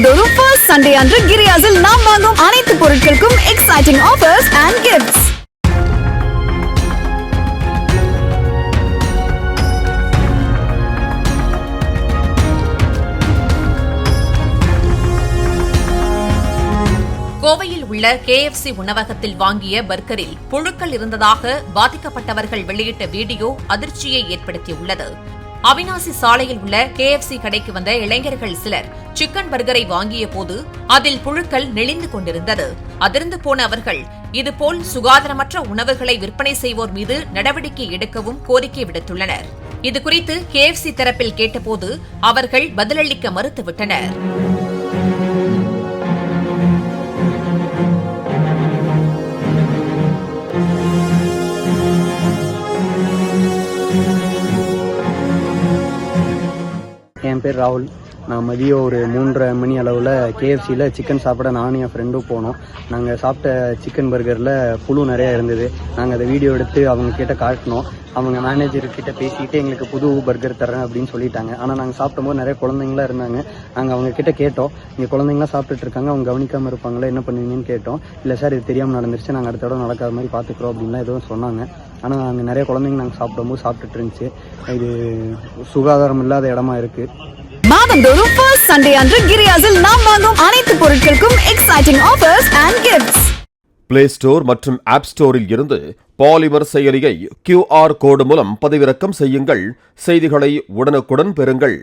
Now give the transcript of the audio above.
மாதந்தோறும் first Sunday அன்று கிரியாஸில் நாம் வாங்கும் அனைத்து பொருட்களுக்கும் எக்ஸைட்டிங் ஆஃபர்ஸ் அண்ட் கிஃப்ட்ஸ். கோவையில் உள்ள KFC உணவகத்தில் வாங்கிய பர்கரில் புழுக்கள் இருந்ததாக பாதிக்கப்பட்டவர்கள் வெளியிட்ட வீடியோ அதிர்ச்சியை ஏற்படுத்தியுள்ளது. அவினாசி சாலையில் உள்ள KFC கடைக்கு வந்த இளைஞர்கள் சிலர் சிக்கன் பர்கரை வாங்கிய போது அதில் புழுக்கள் நெளிந்து கொண்டிருந்தது. அதிர்ந்து போன அவர்கள் இதுபோல் சுகாதாரமற்ற உணவுகளை விற்பனை செய்வோர் மீது நடவடிக்கை எடுக்கவும் கோரிக்கை விடுத்துள்ளனர். இதுகுறித்து KFC தரப்பில் கேட்டபோது அவர்கள் பதிலளிக்க மறுத்துவிட்டனர். என் பேர் ராகுல். நான் மதியம் ஒரு 3:30 மணி அளவில் KFCயில் சிக்கன் சாப்பிட நானும் என் ஃப்ரெண்டும் போனோம். நாங்கள் சாப்பிட்ட சிக்கன் பர்கரில் புழு நிறையா இருந்தது. நாங்கள் அதை வீடியோ எடுத்து அவங்க கிட்ட காட்டினோம். அவங்க மேனேஜர்கிட்ட பேசிக்கிட்டு எங்களுக்கு புது பர்கர் தரேன் அப்படின்னு சொல்லிட்டாங்க. ஆனால் நாங்கள் சாப்பிடும்போது நிறைய குழந்தைங்களாம் இருந்தாங்க. நாங்கள் அவங்க கிட்ட கேட்டோம், இங்கே குழந்தைங்களாம் சாப்பிட்டுட்டு இருக்காங்க, அவங்க கவனிக்காமல் இருப்பாங்களா, என்ன பண்ணுவீங்கன்னு கேட்டோம். இல்லை சார், இது தெரியாமல் நடந்துருச்சு, நாங்கள் அடுத்த தடவை நடக்காத மாதிரி பார்த்துக்குறோம் அப்படின்லாம் எதுவும் சொன்னாங்க. ஆனால் அங்கே நிறைய குழந்தைங்க நாங்கள் சாப்பிடும்போது சாப்பிட்டுட்டு இருந்துச்சு. இது சுகாதாரம் இல்லாத இடமா இருக்குது. மாதந்தோறும் ஃபர்ஸ்ட் சண்டே அன்று கிரியாஸில் நாம் வாங்கும் அனைத்து பொருட்களுக்கும் exciting offers and gifts. Play store மற்றும் ஆப் ஸ்டோரில் இருந்து பாலிமர் செயலியை QR கோடு மூலம் பதிவிறக்கம் செய்யுங்கள். செய்திகளை உடனுக்குடன் பெறுங்கள்.